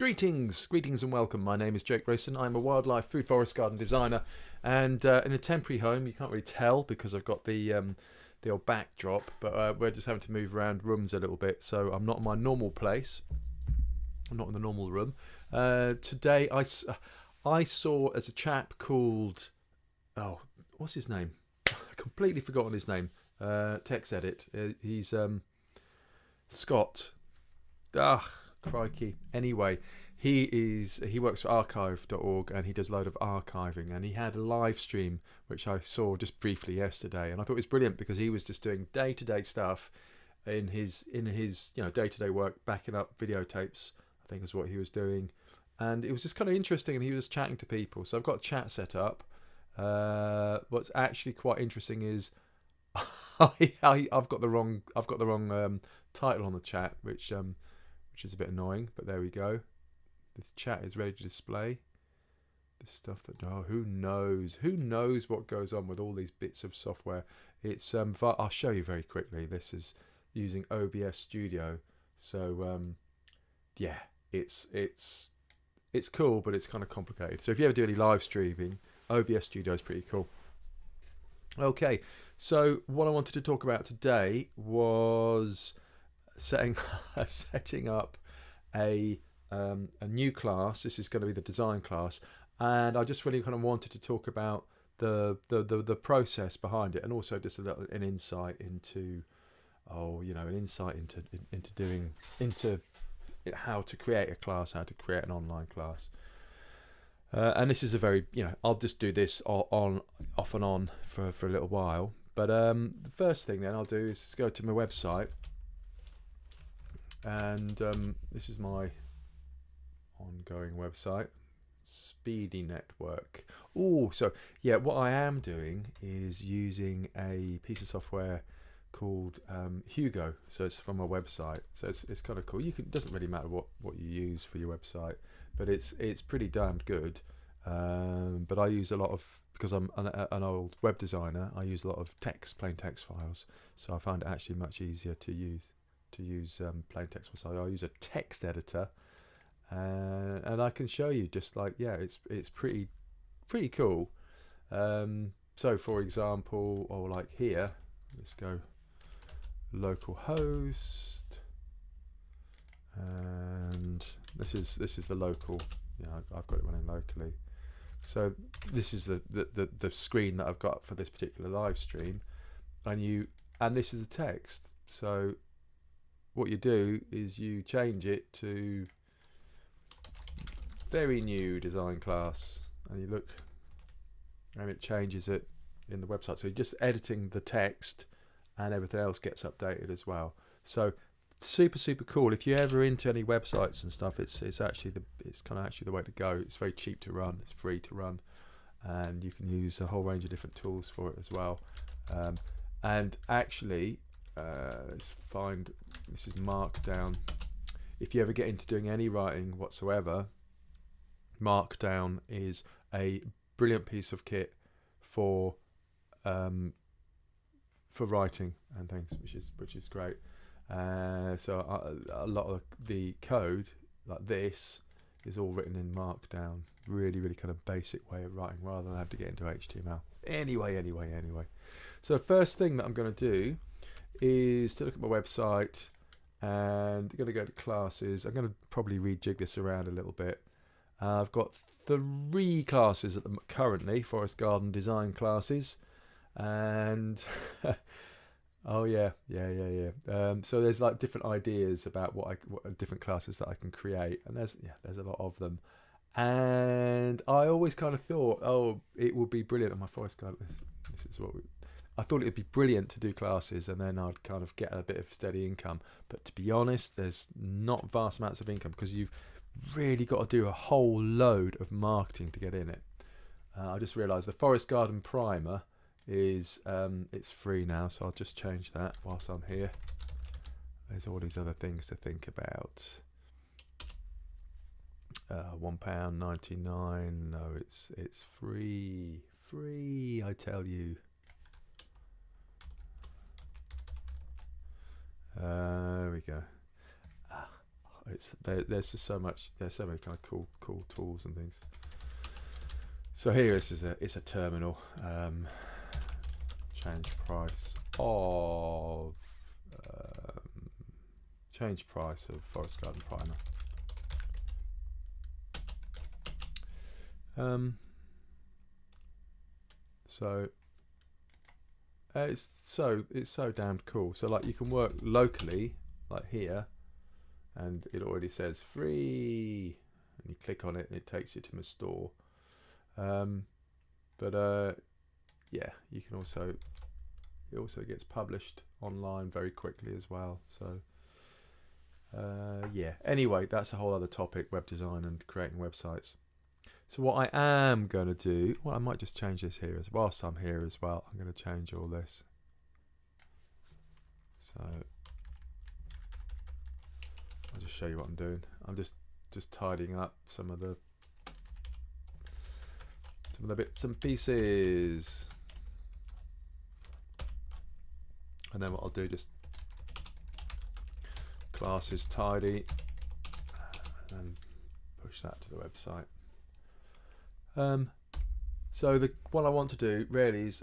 Greetings and welcome. My name is Jake Grayson. I'm a wildlife food forest garden designer and in a temporary home. You can't really tell because I've got the old backdrop, but we're just having to move around rooms a little bit, so I'm not in my normal place. I'm not in the normal room. Today I saw as a chap called, oh, what's his name? I've completely forgotten his name. Text edit. He's Scott. Ah, crikey. Anyway, he works for archive.org and he does a load of archiving, and he had a live stream which I saw just briefly yesterday, and I thought it was brilliant because he was just doing day-to-day stuff in his day-to-day work, backing up videotapes, I think is what he was doing. And it was just kind of interesting, and he was chatting to people. So I've got a chat set up. What's actually quite interesting is I've got the wrong title on the chat, which is a bit annoying, but there we go. This chat is ready to display this stuff that, who knows what goes on with all these bits of software. It's I'll show you very quickly. This is using OBS Studio, so yeah, it's cool, but it's kind of complicated. So if you ever do any live streaming, OBS Studio is pretty cool. Okay, so what I wanted to talk about today was setting up a new class. This is going to be the design class, and I just really kind of wanted to talk about the process behind it, and also just an insight into into how to create a class, how to create an online class. And this is a very, I'll just do this off and on for a little while. But the first thing then I'll do is go to my website, and this is my ongoing website, Speedy Network. So yeah, what I am doing is using a piece of software called Hugo. So it's from a website, so it's kind of cool. It doesn't really matter what you use for your website, but it's pretty damn good. But I use a lot of, because I'm an old web designer, I use a lot of plain text files, so I find it actually much easier to use plain text files. So I use a text editor, and I can show you just like, it's pretty cool. So for example, or like here, let's go localhost, and this is the local. I've got it running locally. So this is the screen that I've got for this particular live stream, and this is the text. So what you do is you change it to very new design class, and you look, and it changes it in the website. So you're just editing the text, and everything else gets updated as well. So super cool. If you're ever into any websites and stuff, it's kind of actually the way to go. It's very cheap to run, it's free to run, and you can use a whole range of different tools for it as well. And actually, let's find, this is Markdown. If you ever get into doing any writing whatsoever, Markdown is a brilliant piece of kit for writing and things, which is great. So a lot of the code like this is all written in Markdown. Really kind of basic way of writing, rather than have to get into HTML. Anyway. So the first thing that I'm going to do is to look at my website, and I'm going to go to classes. I'm going to probably rejig this around a little bit. I've got 3 classes currently, forest garden design classes, and oh yeah. So there's like different ideas about what different classes that I can create, and there's a lot of them. And I always kind of thought, it would be brilliant on my forest garden. This is what I thought it would be brilliant to do classes, and then I'd kind of get a bit of steady income. But to be honest, there's not vast amounts of income, because you've really got to do a whole load of marketing to get in it. I just realised the forest garden primer is it's free now, so I'll just change that whilst I'm here. There's all these other things to think about. £1.99. No, it's free, I tell you. There we go. there's just so much. There's so many kind of cool tools and things. So here it's a terminal. Change price of Forest Garden Primer. So it's so damned cool. So like you can work locally, like here, and it already says free, and you click on it and it takes you to my store. Yeah, you can also, it also gets published online very quickly as well. So yeah, anyway, that's a whole other topic, web design and creating websites. So what I am going to do, well, I might just change this here as well. Whilst I'm here as well, I'm going to change all this. So I'll just show you what I'm doing. I'm just tidying up some of the bits and pieces. And then what I'll do, just classes tidy, and then push that to the website. So what I want to do really is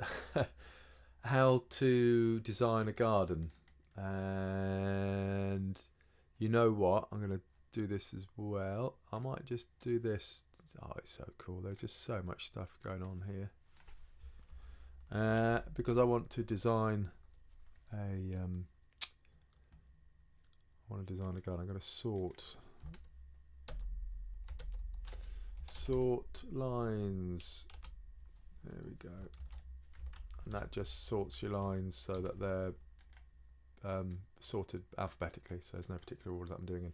how to design a garden, and you know what, I'm going to do this as well. I might just do this. Oh, it's so cool. There's just so much stuff going on here, because I want to design a garden. I'm going to sort lines. There we go. And that just sorts your lines so that they're sorted alphabetically, so there's no particular order that I'm doing in.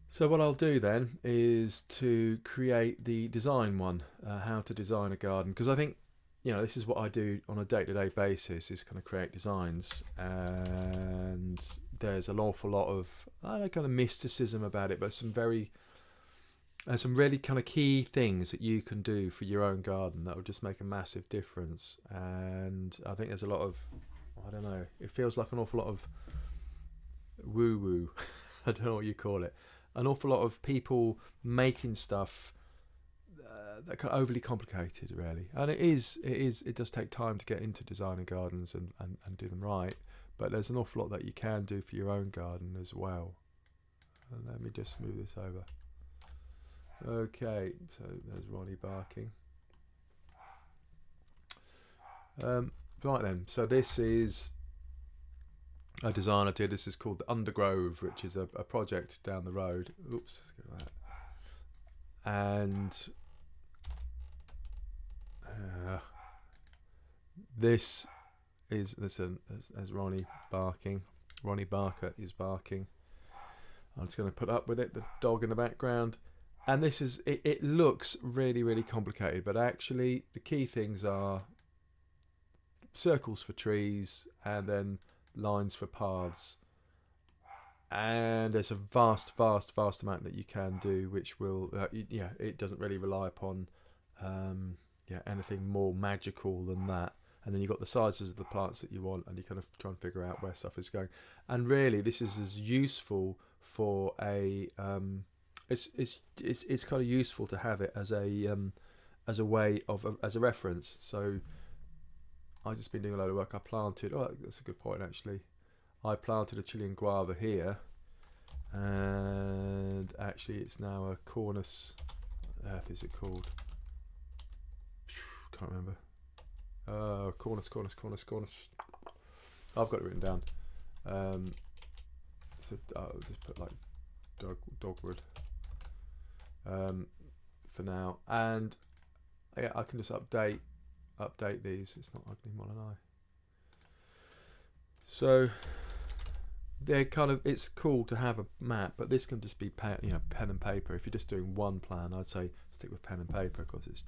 So what I'll do then is to create the design one, how to design a garden, because I think, you know, this is what I do on a day-to-day basis, is kind of create designs, and there's an awful lot of kind of mysticism about it, but some really kind of key things that you can do for your own garden that will just make a massive difference. And I think there's a lot of, I don't know, it feels like an awful lot of woo-woo, I don't know what you call it, an awful lot of people making stuff that are kind of overly complicated, really. And it does take time to get into designing gardens and do them right, but there's an awful lot that you can do for your own garden as well. And let me just move this over. Okay, so there's Ronnie barking. Right then, so this is a design I did. This is called the Undergrove, which is a project down the road. Oops, let's get that. And this is, listen, as Ronnie barking. Ronnie Barker is barking. I'm just going to put up with it, the dog in the background. And this is, it looks really, really complicated, but actually the key things are circles for trees and then lines for paths. And there's a vast amount that you can do, which will, it doesn't really rely upon anything more magical than that. And then you've got the sizes of the plants that you want, and you kind of try and figure out where stuff is going. And really, this is as useful for a it's kind of useful to have it as a way of as a reference. So I've just been doing a load of work. I planted, that's a good point actually, I planted a Chilean guava here, and actually it's now a Cornus, what on earth is it called, can't remember, Cornus, I've got it written down. So I'll just put like dogwood for now, and yeah, I can just update these. It's not ugly more than I. So they're kind of, it's cool to have a map, but this can just be pen and paper. If you're just doing one plan, I'd say stick with pen and paper, because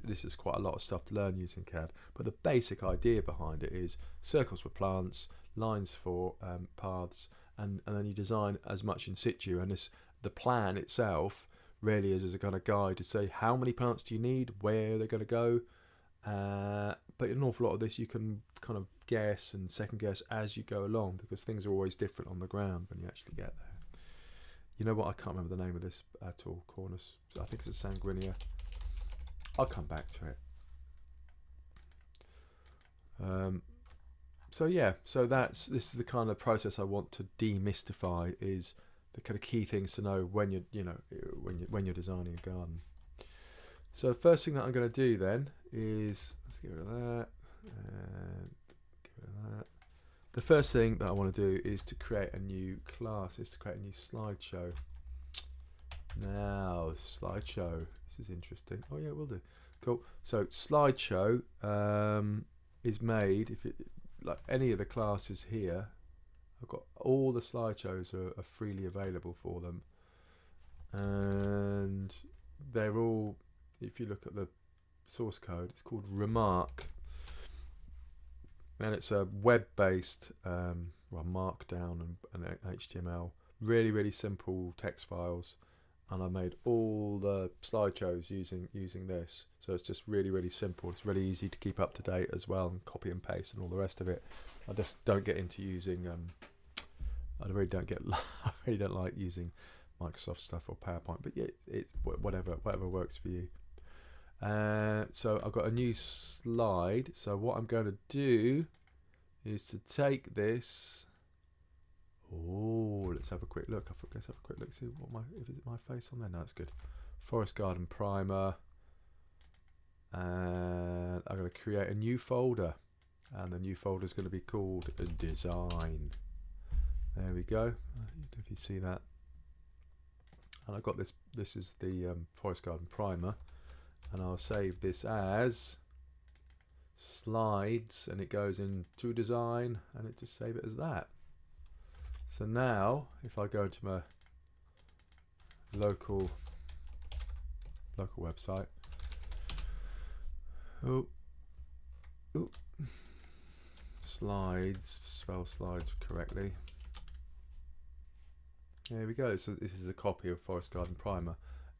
this is quite a lot of stuff to learn using CAD. But the basic idea behind it is circles for plants, lines for paths, and then you design as much in situ. And the plan itself really is as a kind of guide to say how many plants do you need, where they're going to go. But an awful lot of this you can kind of guess and second guess as you go along, because things are always different on the ground when you actually get You know what? I can't remember the name of this at all. Cornus. I think it's a sanguinea. I'll come back to it. So yeah, so this is the kind of process I want to demystify, is the kind of key things to know when you're designing a garden. So the first thing that I'm going to do then is, let's get rid of that and get rid of that. The first thing that I want to do is to create a new class, is to create a new slideshow. Now, slideshow, this is interesting. Oh yeah, we'll do. Cool. So slideshow is made, if it, like any of the classes here, I've got all the slideshows are freely available for them, and they're all, if you look at the source code, it's called Remark, and it's a web-based Markdown and HTML, really simple text files, and I made all the slideshows using this. So it's just really simple. It's really easy to keep up to date as well, and copy and paste and all the rest of it. I just don't get into using I really don't like using Microsoft stuff or PowerPoint, but yeah, it's whatever works for you. So I've got a new slide. So what I'm going to do is to take this. Oh, let's have a quick look. Let's have a quick look. See what if it's my face on there. No, that's good. Forest Garden Primer, and I'm going to create a new folder, and the new folder is going to be called Design. There we go. I don't know if you see that. And I've got this. This is the Forest Garden Primer, and I'll save this as Slides, and it goes into Design, and it just save it as that. So now, if I go into my local website, Slides, spell slides correctly. There we go. So this is a copy of Forest Garden Primer,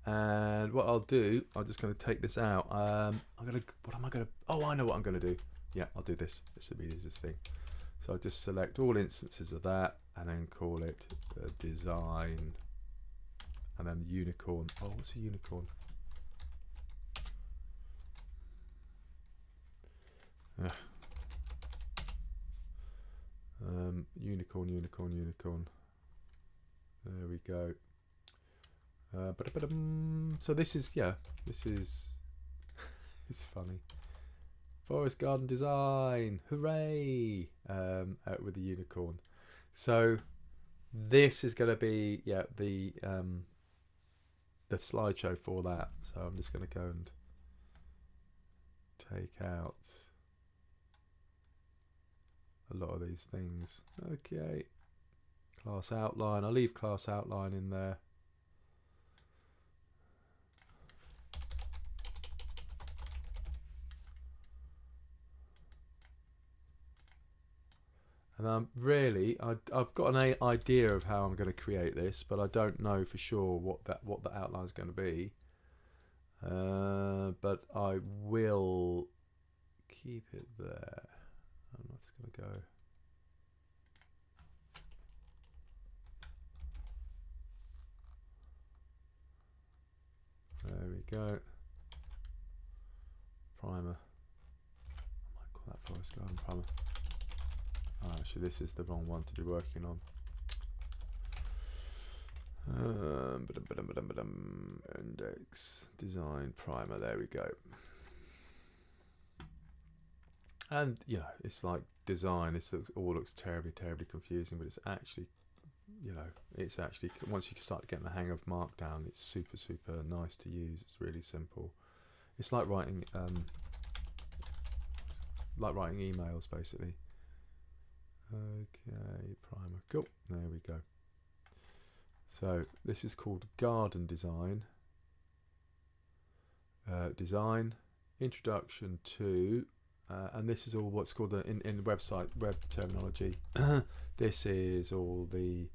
and what I'll do, I'm just going to take this out. What am I gonna? Oh, I know what I'm going to do. Yeah, I'll do this. This will be the easiest thing. So I'll just select all instances of that, and then call it Design, and then unicorn. Oh, what's a unicorn? Unicorn. There we go. So this is it's funny. Forest Garden Design, hooray! With the unicorn. So this is going to be the slideshow for that. So I'm just going to go and take out a lot of these things. Okay, class outline. I'll leave class outline in there. And I've got an idea of how I'm going to create this, but I don't know for sure what the outline is going to be. But I will keep it there. I'm not just going to go. There we go. Primer. I might call that Forest Garden Primer. Oh, actually, this is the wrong one to be working on. Index Design Primer. There we go. And it's like design. This all looks terribly confusing, but it's actually, it's actually, once you start getting the hang of Markdown, it's super nice to use. It's really simple. It's like writing emails basically. Okay, primer. Cool. There we go. So this is called Garden Design. Design, Introduction to, and this is all what's called in web terminology. This is all the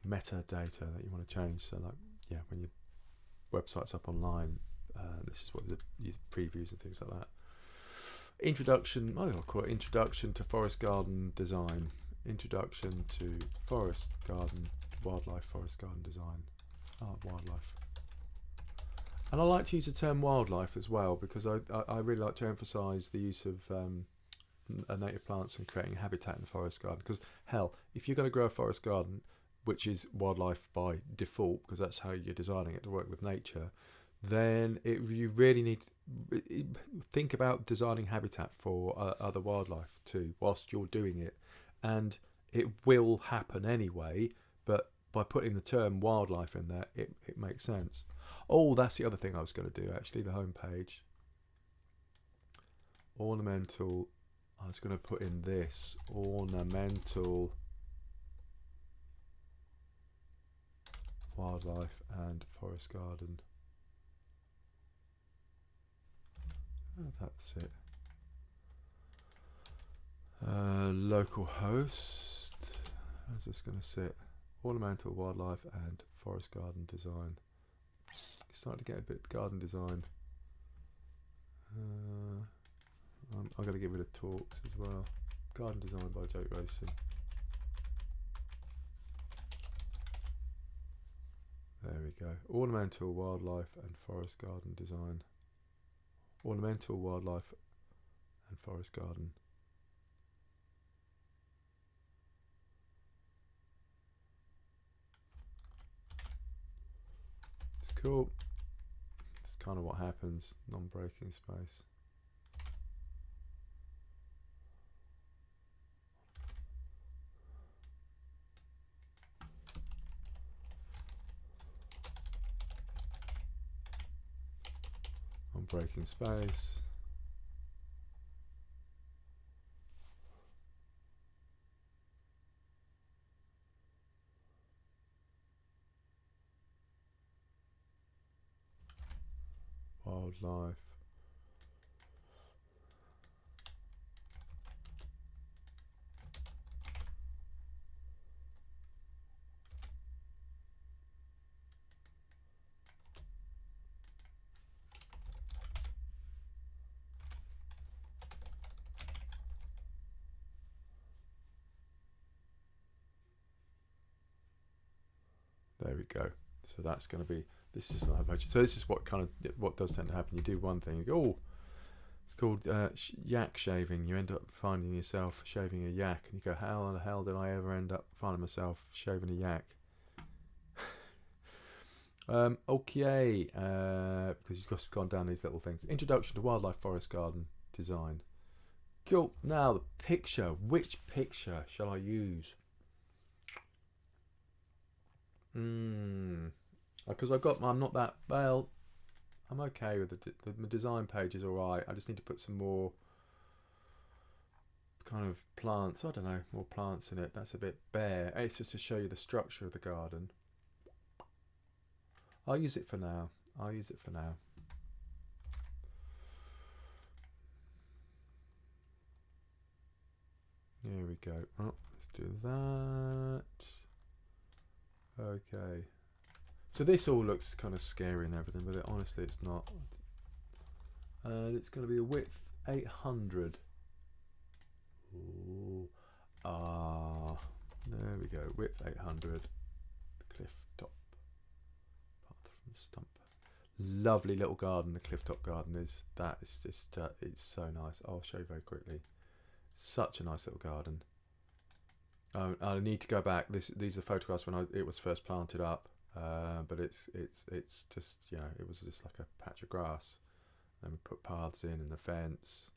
metadata that you want to change. So when your website's up online, this is what use previews and things like that. Introduction. I'll call it Introduction to Forest Garden Design. Introduction to forest garden, wildlife forest garden design. Wildlife. And I like to use the term wildlife as well, because I really like to emphasise the use of native plants and creating habitat in the forest garden. Because hell, if you're going to grow a forest garden, which is wildlife by default, because that's how you're designing it to work with nature, then you really need to think about designing habitat for other wildlife too, whilst you're doing it. And it will happen anyway, but by putting the term wildlife in there, it makes sense. Oh, that's the other thing I was going to do, actually, the home page. Ornamental, I was going to put in this, ornamental wildlife and forest garden. Oh, that's it. Local host. How's this going to sit? Ornamental wildlife and forest garden design. Starting to get a bit garden design. I'm going to give it a talks as well. Garden design by Joke Racing. There we go. Ornamental wildlife and forest garden design. Ornamental wildlife and forest garden. It's cool. It's kind of what happens. Non-breaking space. Non-breaking space. Wildlife. There we go. So that's going to be, this is not a budget. So this is what does tend to happen. You do one thing, you go, oh, it's called yak shaving. You end up finding yourself shaving a yak, and you go, how the hell did I ever end up finding myself shaving a yak? Okay, because you've just gone down these little things. Introduction to wildlife forest garden design. Cool. Now the picture. Which picture shall I use? Because I'm not that well. I'm okay with the design page is alright. I just need to put some more kind of plants. I don't know, more plants in it. That's a bit bare. It's just to show you the structure of the garden. I'll use it for now. Here we go. Oh, let's do that. Okay. So this all looks kind of scary and everything, but honestly it's not. It's going to be a width 800. Ooh. There we go. Width 800. Cliff top. Path from the stump. Lovely little garden. The cliff top garden is. That is just. It's so nice. I'll show you very quickly. Such a nice little garden. I need to go back. These are photographs when it was first planted up. But it's just, you know, it was just like a patch of grass, and we put paths in and a fence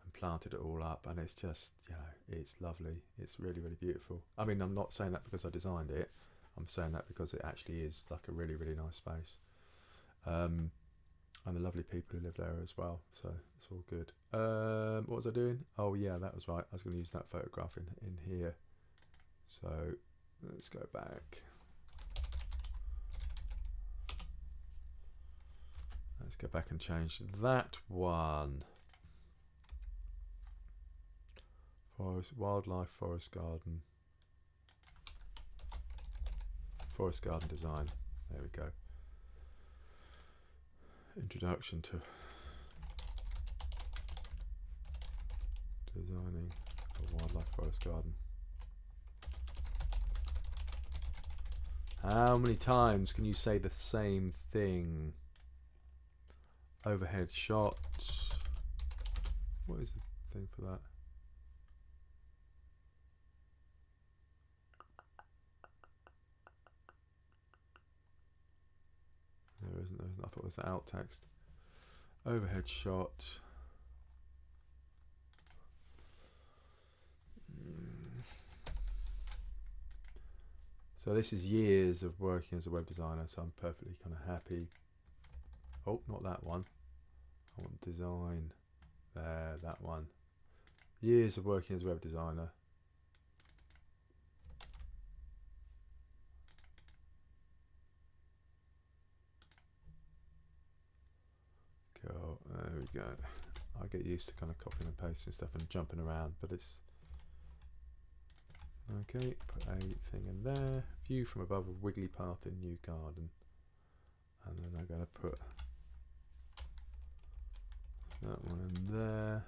and planted it all up, and it's just, you know, it's lovely. It's really, really beautiful. I mean, I'm not saying that because I designed it. I'm saying that because it actually is like a really, really nice space, and the lovely people who live there as well. So it's all good. What was I doing? Oh yeah, that was right. I was going to use that photograph in here. So let's go back. Let's go back and change that one. Wildlife forest garden. Forest garden design. There we go. Introduction to designing a wildlife forest garden. How many times can you say the same thing? Overhead shot. What is the thing for that? There isn't. I thought it was the alt text. Overhead shot. So this is years of working as a web designer, so I'm perfectly kind of happy. Oh, not that one. I want design. There, that one. Years of working as a web designer. Cool, there we go. I get used to kind of copying and pasting stuff and jumping around, but it's okay. Put a thing in there. View from above a wiggly path in new garden, and then I'm going to put that one in there.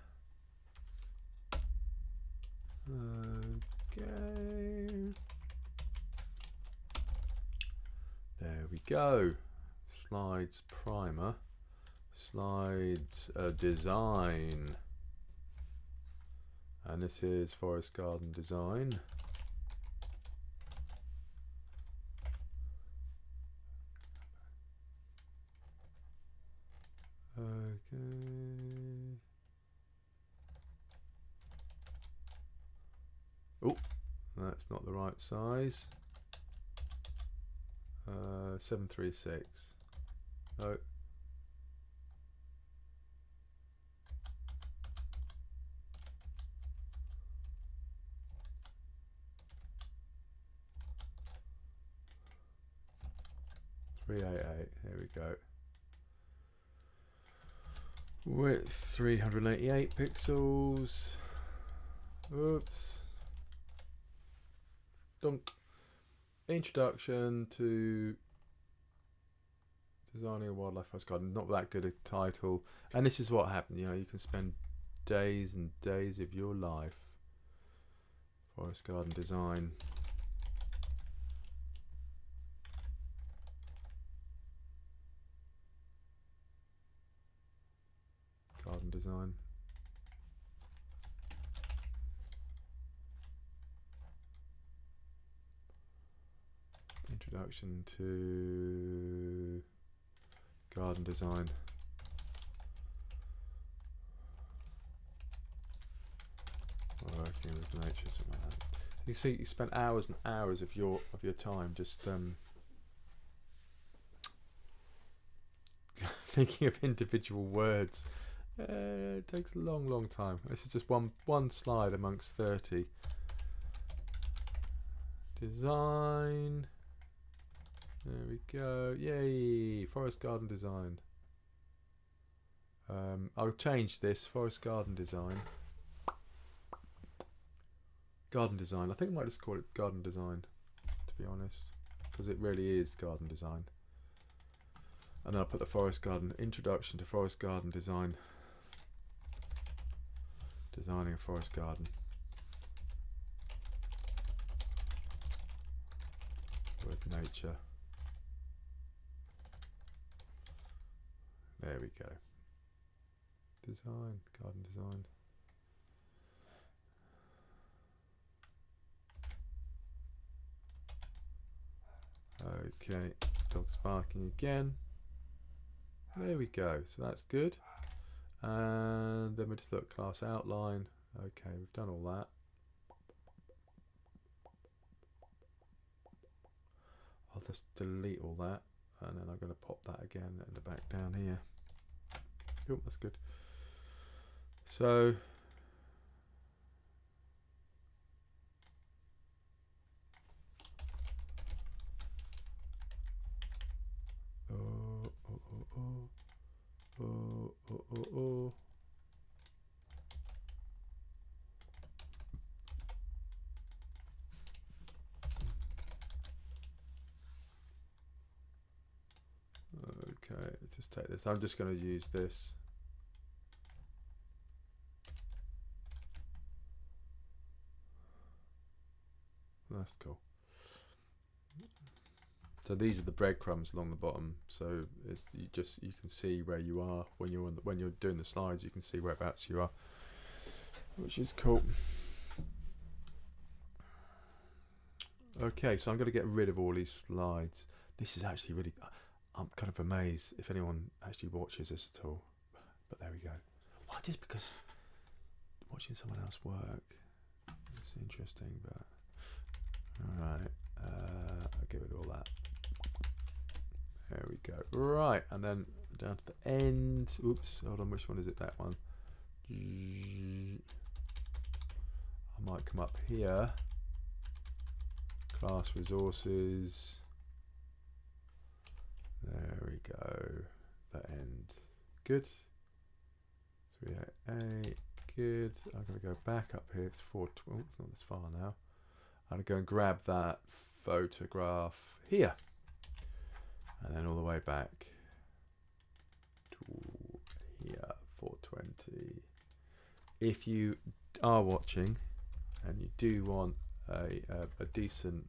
Okay. There we go. Slides primer. Slides design. And this is forest garden design. Okay. Oh, that's not the right size. 736. No. .388. Here we go. Width 388 pixels. Oops. Dunk. Introduction to designing a wildlife forest garden. Not that good a title. And this is what happened. You know, you can spend days and days of your life. Forest garden design. Garden design. Introduction to garden design. Working with nature, something like that. You see, you spent hours and hours of your time just thinking of individual words. It takes a long time. This is just one slide amongst 30. Design. There we go. Yay! Forest garden design. I'll change this. Forest garden design. Garden design. I think I might just call it garden design, to be honest, because it really is garden design. And then I'll put the forest garden. Introduction to forest garden design. Designing a forest garden. With nature. There we go. Design, garden design. Okay, dog's barking again. There we go, so that's good. And then we just look class outline. Okay, we've done all that. I'll just delete all that, and then I'm going to pop that again in the back down here. Oh, that's good. So okay, just take this. I'm just going to use this. That's cool. So these are the breadcrumbs along the bottom. So it's, you can see where you are when you're when you're doing the slides. You can see whereabouts you are, which is cool. Okay, so I'm going to get rid of all these slides. This is actually really, I'm kind of amazed if anyone actually watches this at all. But there we go. Well, just because watching someone else work is interesting, but alright, I'll give it all that. There we go. Right, and then down to the end. Oops, hold on, which one is it? That one. I might come up here. Class resources. There we go. The end. Good. 388. Good. I'm going to go back up here. It's 412. It's not this far now. I'm going to go and grab that photograph here. And then all the way back to here. 420. If you are watching and you do want a decent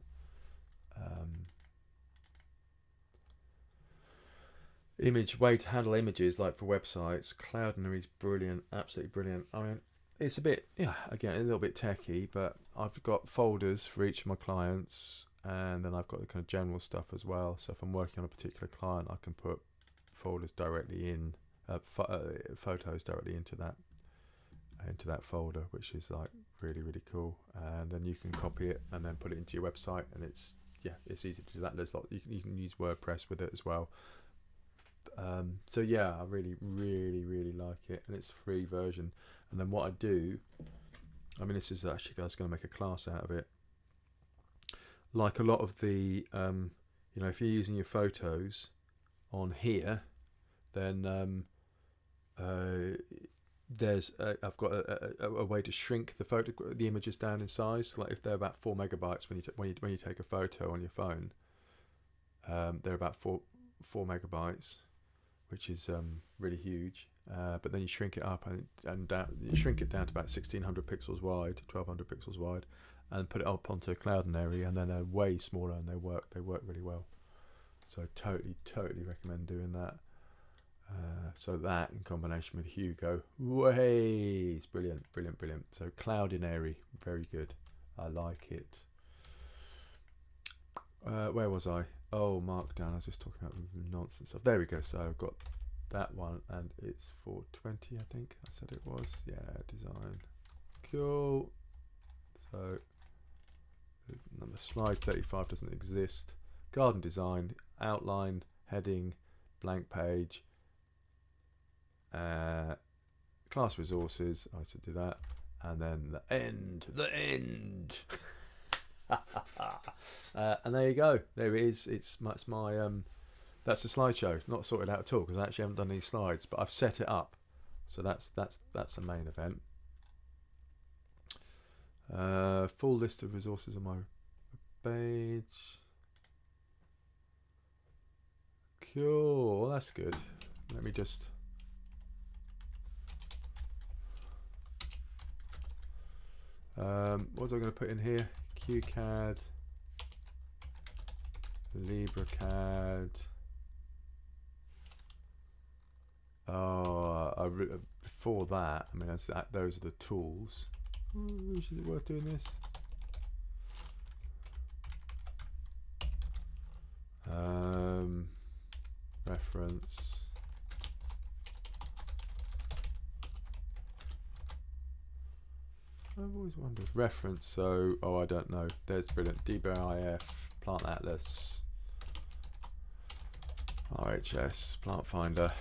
image way to handle images, like for websites, Cloudinary is brilliant, absolutely brilliant. I mean, it's a bit, yeah, again, a little bit techy, but I've got folders for each of my clients, and then I've got the kind of general stuff as well. So if I'm working on a particular client, I can put folders directly in, photos directly into that folder, which is like really cool. And then you can copy it and then put it into your website, and it's easy to do that. There's lot, you can use WordPress with it as well. So yeah, I really like it, and it's a free version. And then what I do, I mean, this is actually, I was going to make a class out of it. Like a lot of the you know, if you're using your photos on here, then there's I've got a way to shrink the images down in size. Like if they're about 4 megabytes when you take a photo on your phone, they're about 4 megabytes, which is really huge. But then you shrink it up and you shrink it down to about 1600 pixels wide, 1200 pixels wide, and put it up onto a Cloudinary, and then they're way smaller and they work really well. So I totally recommend doing that. So that in combination with Hugo, it's brilliant. So Cloudinary, very good. I like it. Where was I? Oh, Markdown. I was just talking about nonsense stuff. There we go. So I've got that one, and it's 420, I think I said it was. Yeah, design. Cool. So number slide 35 doesn't exist. Garden design, outline, heading, blank page. Class resources, I should do that, and then the end, and there you go. There it is. It's my that's the slideshow. Not sorted out at all because I actually haven't done any slides, but I've set it up. So that's the main event. Full list of resources on my page. Cool. Well, that's good. Let me just. What was I going to put in here? QCAD, LibreCAD. Before that, I mean, those are the tools. Is it worth doing this? Reference. I've always wondered. Reference, so, I don't know. There's brilliant. DBIF, Plant Atlas, RHS, Plant Finder,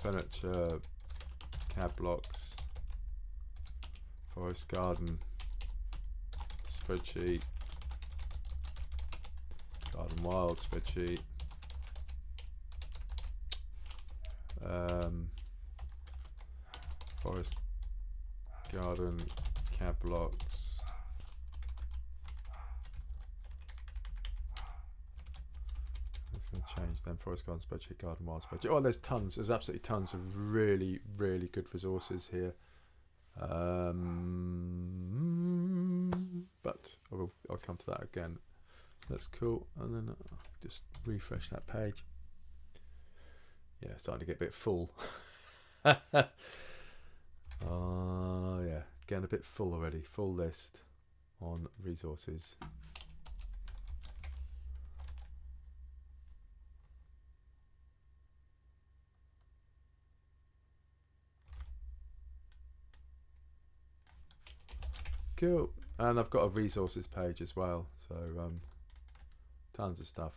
furniture, CAD blocks, forest garden, spreadsheet, garden wild spreadsheet, forest garden, CAD blocks, it's going to change then. Forest garden spreadsheet, garden wild spreadsheet. Oh, there's absolutely tons of really good resources here. but I'll come to that again. So that's cool. And then just refresh that page. Yeah, starting to get a bit full. Oh yeah, getting a bit full already. Full list on resources. Cool. And I've got a resources page as well, so tons of stuff.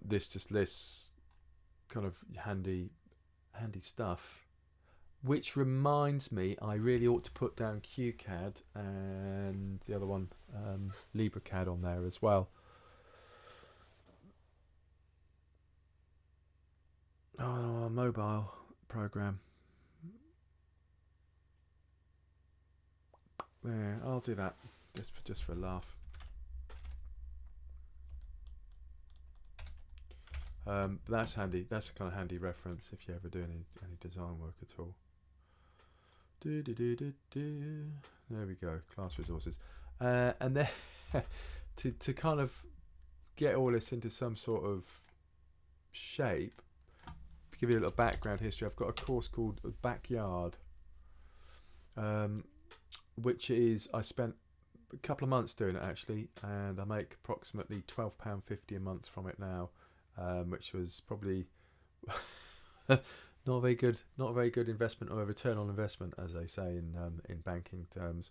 This just lists kind of handy stuff, which reminds me I really ought to put down QCAD and the other one, LibreCAD, on there as well. Oh, mobile program. Yeah, I'll do that just for a laugh. But that's handy. That's a kind of handy reference if you ever do any design work at all. There we go. Class resources, and then to kind of get all this into some sort of shape. To give you a little background history, I've got a course called Backyard, which is, I spent a couple of months doing it actually, and I make approximately £12.50 a month from it now, which was probably not a very good investment, or a return on investment, as they say in banking terms.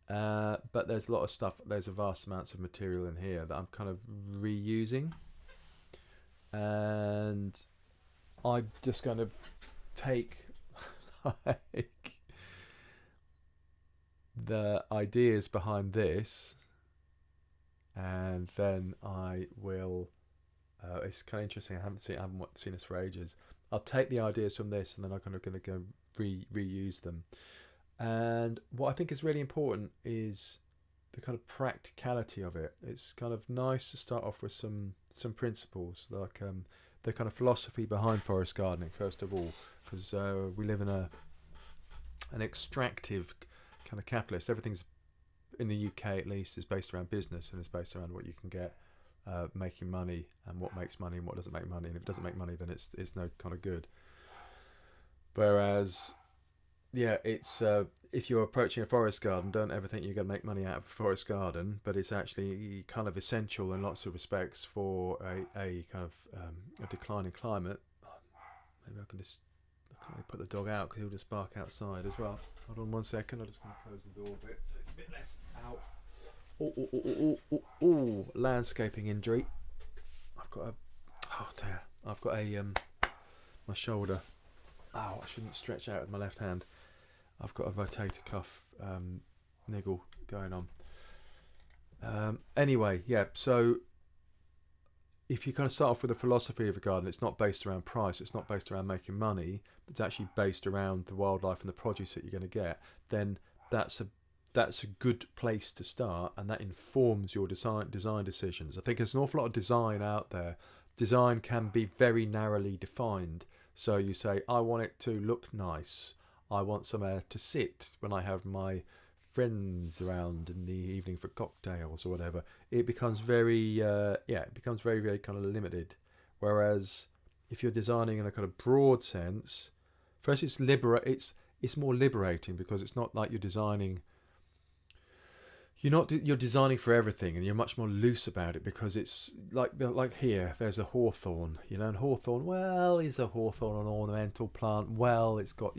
But there's a lot of stuff. There's a vast amounts of material in here that I'm kind of reusing, and I'm just going to take like the ideas behind this, and then I will. It's kind of interesting. I haven't seen this for ages. I'll take the ideas from this, and then I'm kind of going to go reuse them. And what I think is really important is the kind of practicality of it. It's kind of nice to start off with some principles, like the kind of philosophy behind forest gardening, first of all, because we live in an extractive kind of capitalist. Everything's, in the UK at least, is based around business, and it's based around what you can get, making money, and what makes money and what doesn't make money. And if it doesn't make money, then it's no kind of good. Whereas, yeah, it's if you're approaching a forest garden, don't ever think you're going to make money out of a forest garden, but it's actually kind of essential in lots of respects for a kind of a declining climate. Maybe I can just put the dog out because he'll just bark outside as well. Hold on 1 second, I'm just going to close the door a bit so it's a bit less out. Landscaping injury. I've got my shoulder. I shouldn't stretch out with my left hand. I've got a rotator cuff niggle going on. Anyway, yeah, so if you kind of start off with the philosophy of a garden, it's not based around price, it's not based around making money, but it's actually based around the wildlife and the produce that you're going to get, then that's a good place to start, and that informs your design decisions. I think there's an awful lot of design out there. Design can be very narrowly defined. So you say, I want it to look nice. I want somewhere to sit when I have my friends around in the evening for cocktails or whatever. It becomes very very kind of limited. Whereas if you're designing in a kind of broad sense, first it's more liberating, because it's not like you're designing. You're designing for everything, and you're much more loose about it, because it's like here there's a hawthorn, and hawthorn, well, is a hawthorn an ornamental plant? Well, it's got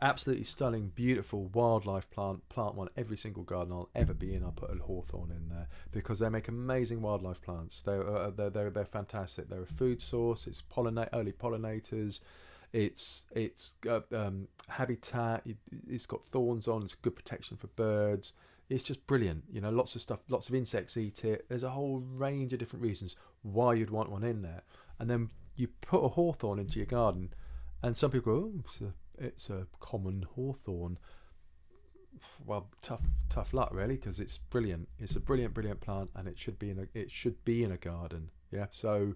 absolutely stunning, beautiful wildlife plant one. Every single garden I'll ever be in, I'll put a hawthorn in there, because they make amazing wildlife plants. They're fantastic. They're a food source. It's early pollinators. It's habitat. It's got thorns on. It's good protection for birds. It's just brilliant. Lots of stuff. Lots of insects eat it. There's a whole range of different reasons why you'd want one in there. And then you put a hawthorn into your garden, and some people go, "Oh, it's a common hawthorn." Well, tough luck, really, because it's brilliant. It's a brilliant plant, and it should be in a garden. Yeah. So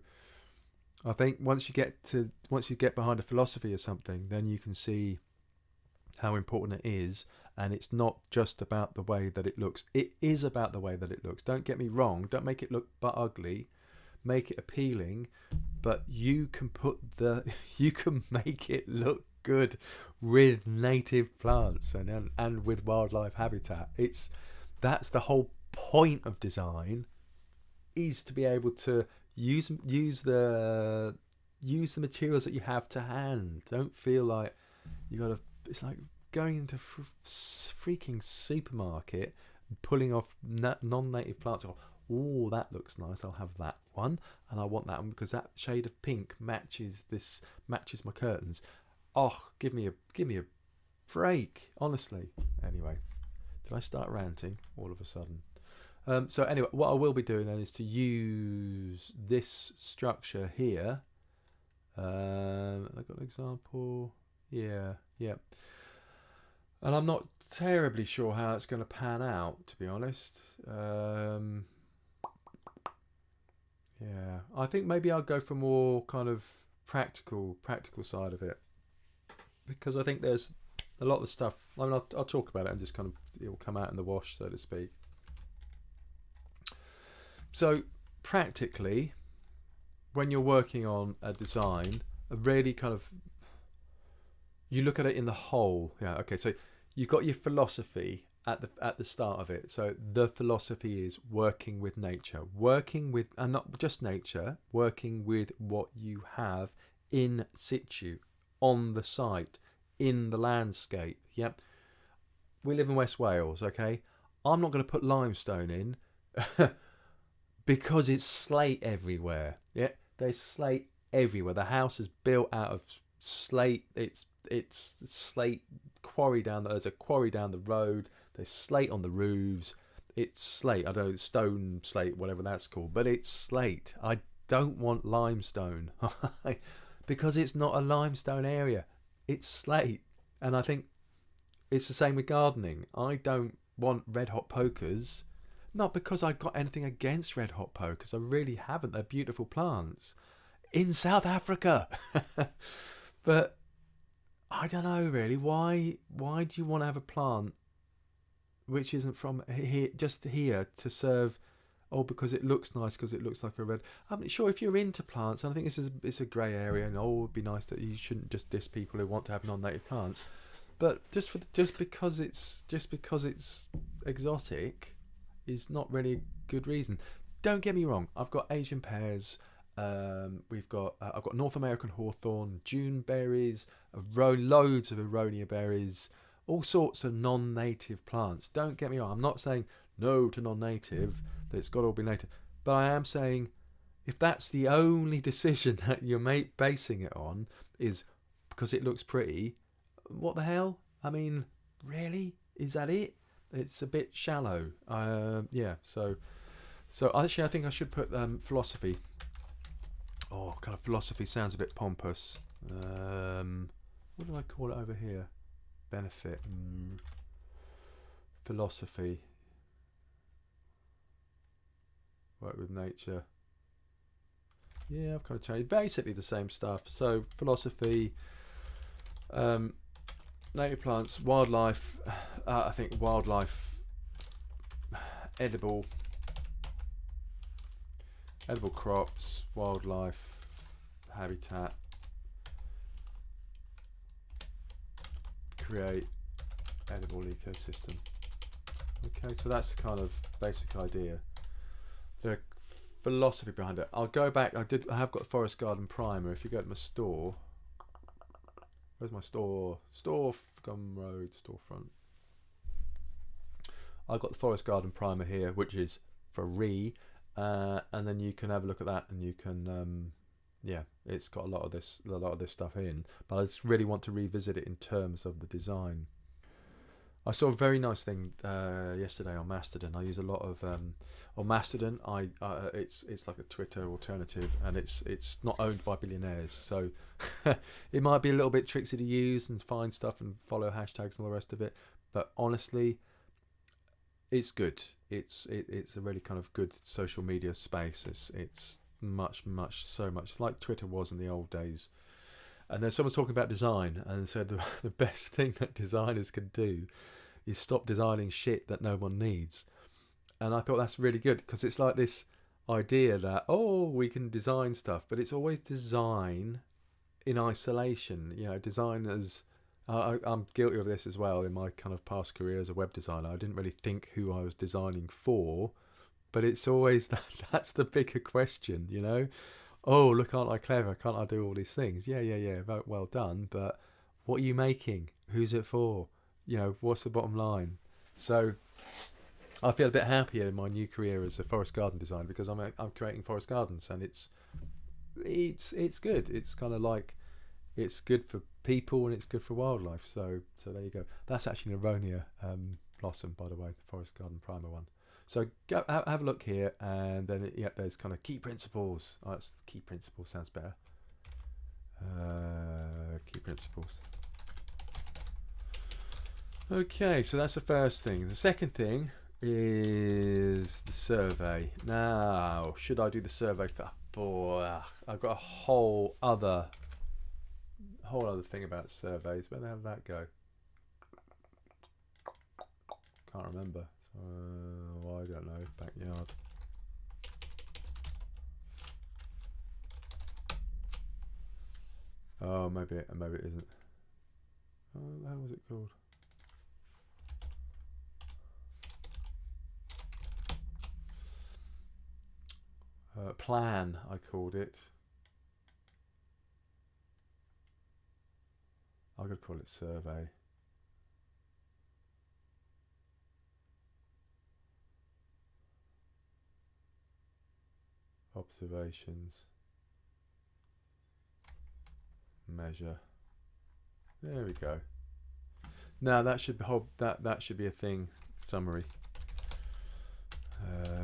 I think once you get behind a philosophy of something, then you can see how important it is, and it's not just about the way that it looks. It is about the way that it looks. Don't get me wrong. Don't make it look but ugly. Make it appealing, but you can you can make it look good with native plants and with wildlife habitat. That's the whole point of design, is to be able to use the materials that you have to hand. Don't feel like you got to. It's like going into freaking supermarket and pulling off non-native plants. Oh, that looks nice. I'll have that one, and I want that one because that shade of pink matches my curtains. Oh, give me a break, honestly. Anyway, did I start ranting all of a sudden? So anyway, what I will be doing then is to use this structure here. I've got an example. Yeah. And I'm not terribly sure how it's going to pan out, to be honest. Yeah, I think maybe I'll go for more kind of practical side of it, because I think there's a lot of the stuff. I mean, I'll talk about it and just kind of it'll come out in the wash, so to speak. So practically, when you're working on a design, a really kind of you look at it in the whole. Yeah, okay. So you've got your philosophy at the start of it. So the philosophy is working with nature, and not just nature, working with what you have in situ, on the site, in the landscape. Yep. We live in West Wales, okay? I'm not going to put limestone in because it's slate everywhere. Yeah, there's slate everywhere. The house is built out of slate. It's slate quarry down. There's a quarry down the road. There's slate on the roofs. It's slate. I don't know, stone slate, whatever that's called, but it's slate. I don't want limestone because it's not a limestone area. It's slate. And I think it's the same with gardening. I don't want red hot pokers, not because I've got anything against red hot pokers. I really haven't. They're beautiful plants in South Africa. But I don't know really. Why do you want to have a plant which isn't from here, just here to serve? Oh, because it looks nice, because it looks like a red. I'm sure if you're into plants, and I think it's a grey area, and it would be nice that you shouldn't just diss people who want to have non-native plants. But just because it's exotic is not really a good reason. Don't get me wrong. I've got Asian pears. I've got North American hawthorn, June berries, loads of aronia berries, all sorts of non-native plants. Don't get me wrong. I'm not saying no to non-native, that it's got to all be native. But I am saying, if that's the only decision that you're basing it on is because it looks pretty, what the hell? I mean, really? Is that it? It's a bit shallow. Yeah. So actually, I think I should put philosophy. Oh, kind of philosophy sounds a bit pompous. What do I call it over here? Benefit. Philosophy. Work with nature. Yeah, I've kind of changed. Basically the same stuff. So philosophy, native plants, wildlife. I think wildlife, edible crops, wildlife, habitat, create edible ecosystem. Okay, so that's the kind of basic idea. The philosophy behind it. I'll go back. I have got Forest Garden Primer. If you go to my store, where's my store? Gum Road storefront. I've got the Forest Garden Primer here, which is free, and then you can have a look at that, and you can, yeah, it's got a lot of this stuff in. But I just really want to revisit it in terms of the design. I saw a very nice thing yesterday on Mastodon. I use a lot of on Mastodon. It's like a Twitter alternative, and it's not owned by billionaires, so it might be a little bit tricksy to use and find stuff and follow hashtags and all the rest of it. But honestly, it's good. It's a really kind of good social media space. It's much like Twitter was in the old days. And then someone's talking about design and said the best thing that designers can do is stop designing shit that no one needs. And I thought that's really good, because it's like this idea that, oh, we can design stuff, but it's always design in isolation. You know, design as I'm guilty of this as well in my kind of past career as a web designer. I didn't really think who I was designing for, but it's always that's the bigger question, you know. Oh, look, aren't I clever? Can't I do all these things? Yeah. Well done, but what are you making? Who's it for? You know, what's the bottom line? So I feel a bit happier in my new career as a forest garden designer, because I'm creating forest gardens, and it's good. It's kind of like, it's good for people and it's good for wildlife. So there you go. That's actually an Aronia blossom, by the way, the forest garden primer one. So go have a look here, and then there's kind of key principles. Oh, that's key principles sounds better. Key principles. Okay, so that's the first thing. The second thing is the survey. Now, should I do the survey for? Boy, I've got a whole other thing about surveys. Where the hell did that go? Can't remember. I don't know. Backyard. Oh, maybe it isn't. How was it called? Plan, I called it. I'm going to call it survey. Observations. Measure. There we go. Now that should be a thing. Summary.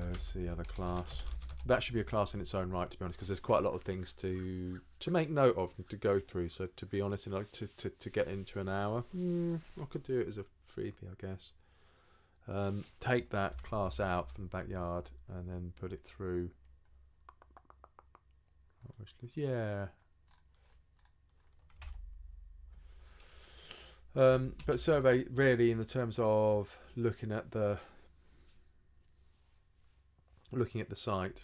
Let's see, other class. That should be a class in its own right, to be honest, because there's quite a lot of things to make note of, to go through. So to be honest, to get into an hour, I could do it as a freebie, I guess. Take that class out from the backyard and then put it through. Yeah. But survey really in the terms of looking at the site.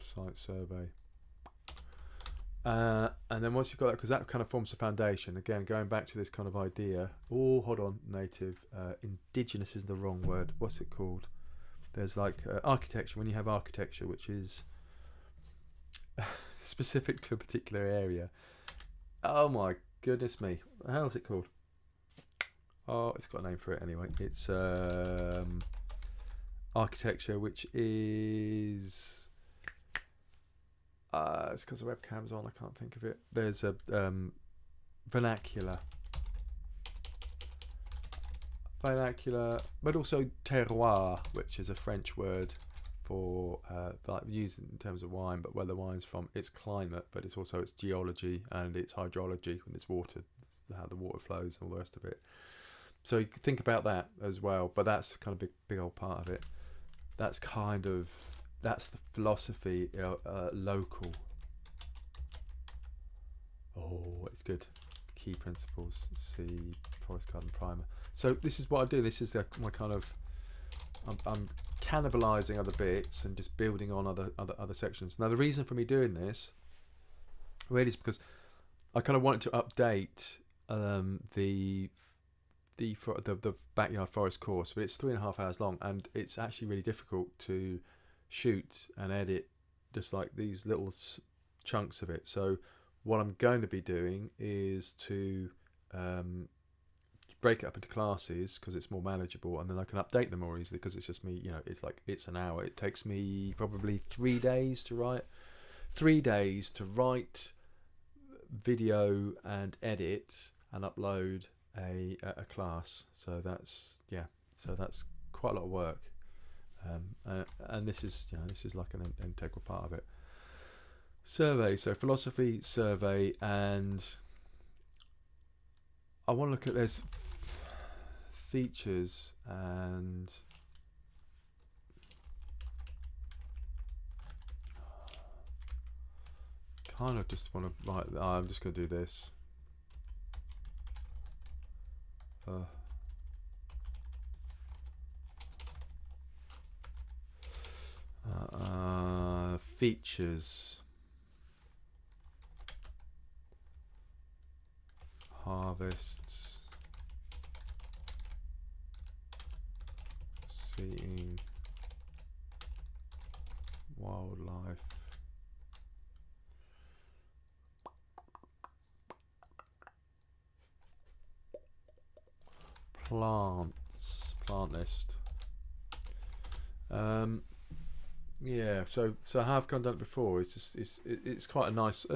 Site survey. And then once you've got that, because that kind of forms the foundation, again, going back to this kind of idea. Oh, hold on, native. Indigenous is the wrong word. What's it called? There's like architecture. When you have architecture, which is specific to a particular area. Oh my goodness me. What the hell is it called? Oh, it's got a name for it anyway. It's architecture, which is... it's because the webcam's on, I can't think of it. There's a vernacular, but also terroir, which is a French word for like used in terms of wine, but where the wine's from, it's climate, but it's also its geology and its hydrology, when it's water, how the water flows and all the rest of it. So you could think about that as well, but that's kind of big old part of it. That's the philosophy, local. Oh, it's good. Key principles, see forest garden primer. So this is what I do. This is my kind of, I'm cannibalizing other bits and just building on other sections. Now the reason for me doing this really is because I kind of wanted to update the backyard forest course, but it's 3.5 hours long, and it's actually really difficult to shoot and edit just like these little chunks of it. So what I'm going to be doing is to break it up into classes, because it's more manageable, and then I can update them more easily, because it's just me, you know, it's an hour. It takes me probably 3 days to write. 3 days to write, video and edit and upload a class. So that's quite a lot of work. And this is like an integral part of it. Survey, so philosophy, survey, and I want to look at this features and kind of just want to write. I'm just going to do this. Features, harvests, seeing, wildlife, plants, plant list. Yeah, so how I've kind of done it before. It's just it's quite a nice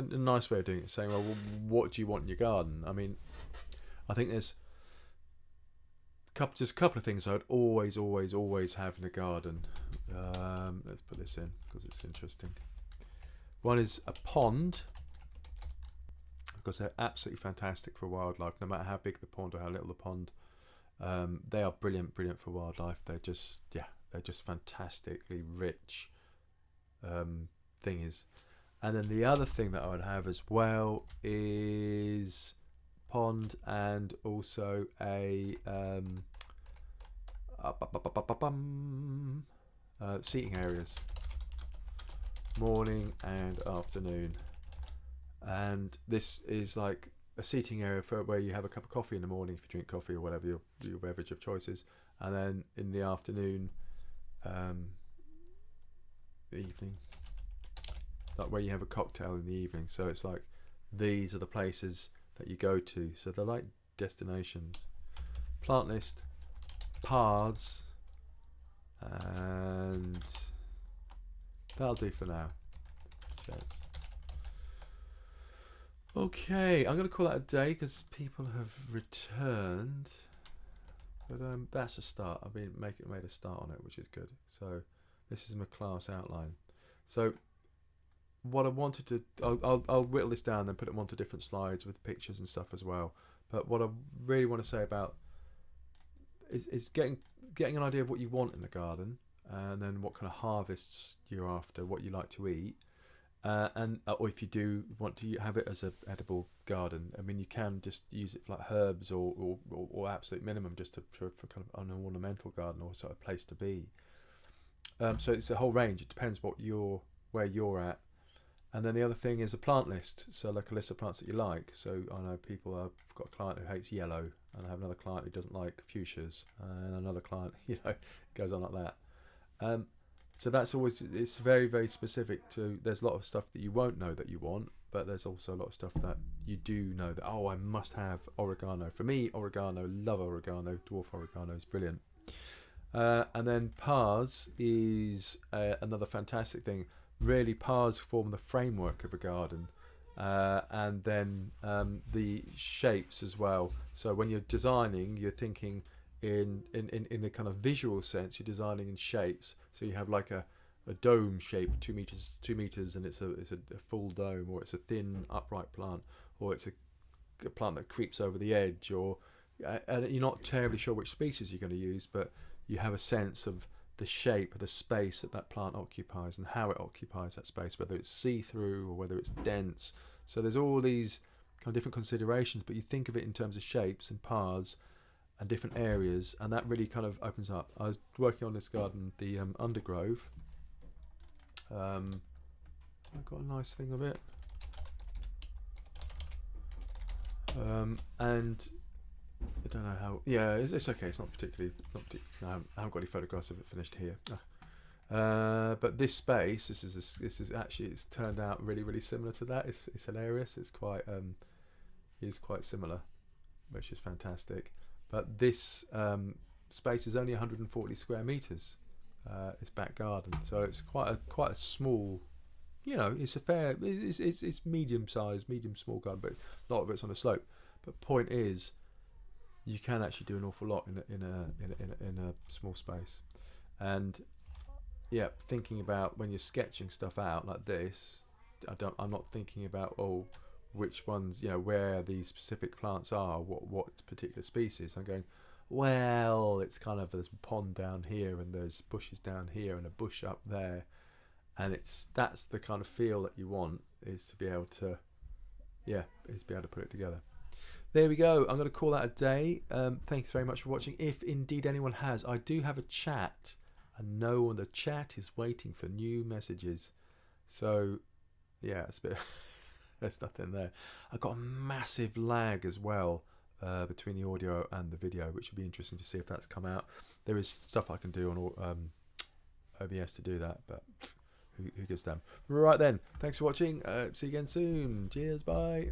way of doing it. Saying, well, what do you want in your garden? I mean, I think there's just a couple of things I'd always have in a garden. Let's put this in because it's interesting. One is a pond, because they're absolutely fantastic for wildlife. No matter how big the pond or how little the pond, they are brilliant for wildlife. They're just fantastically rich thingies. And then the other thing that I would have as well is pond and also a seating areas, morning and afternoon. And this is like a seating area for where you have a cup of coffee in the morning if you drink coffee or whatever your beverage of choice is, and then in the afternoon, the evening, like where you have a cocktail in the evening. So it's like these are the places that you go to. So they're like destinations. Plant list, paths, and that'll do for now. Okay, I'm going to call that a day because people have returned. But that's a start. I've made a start on it, which is good. So this is my class outline. So what I wanted to, I'll whittle this down and then put them onto different slides with pictures and stuff as well. But what I really want to say about is getting an idea of what you want in the garden, and then what kind of harvests you're after, what you like to eat. Or if you do want to have it as an edible garden, I mean, you can just use it for like herbs or absolute minimum just for kind of an ornamental garden or sort of place to be. So it's a whole range. It depends where you're at. And then the other thing is a plant list. So like a list of plants that you like. So I know I've got a client who hates yellow, and I have another client who doesn't like fuchsias, and another client, goes on like that. So that's always, it's very, very specific to, there's a lot of stuff that you won't know that you want, but there's also a lot of stuff that you do know that, I must have oregano. For me, oregano, love oregano, dwarf oregano is brilliant. And then paths is another fantastic thing. Really, paths form the framework of a garden. And then the shapes as well. So when you're designing, you're thinking in a kind of visual sense, you're designing in shapes. So you have like a dome shape, 2 meters, and it's a full dome, or it's a thin upright plant, or it's a plant that creeps over the edge, and you're not terribly sure which species you're going to use, but you have a sense of the shape of the space that plant occupies and how it occupies that space, whether it's see-through or whether it's dense. So there's all these kind of different considerations, but you think of it in terms of shapes and paths and different areas, and that really kind of opens up. I was working on this garden, the undergrove. I've got a nice thing of it, and I don't know how. Yeah, it's okay. It's not particularly. I haven't got any photographs of it finished here. But this space, this is actually, it's turned out really, really similar to that. It's hilarious. It's quite similar, which is fantastic. But this space is only 140 square meters. It's back garden, so it's quite a small. It's a fair. It's medium sized, medium small garden, but a lot of it's on a slope. But point is, you can actually do an awful lot in a small space. And yeah, thinking about when you're sketching stuff out like this, I'm not thinking about which ones, where these specific plants are, what particular species. I'm going, well, it's kind of, there's a pond down here and there's bushes down here and a bush up there, and that's the kind of feel that you want. is to be able to, is to be able to put it together. There we go. I'm going to call that a day. Thanks very much for watching. If indeed anyone has, I do have a chat, and no one, the chat is waiting for new messages. So, yeah, it's a bit. There's nothing there. I've got a massive lag as well between the audio and the video, which would be interesting to see if that's come out. There is stuff I can do on OBS to do that, but who gives a damn? Right then, thanks for watching. See you again soon. Cheers, bye.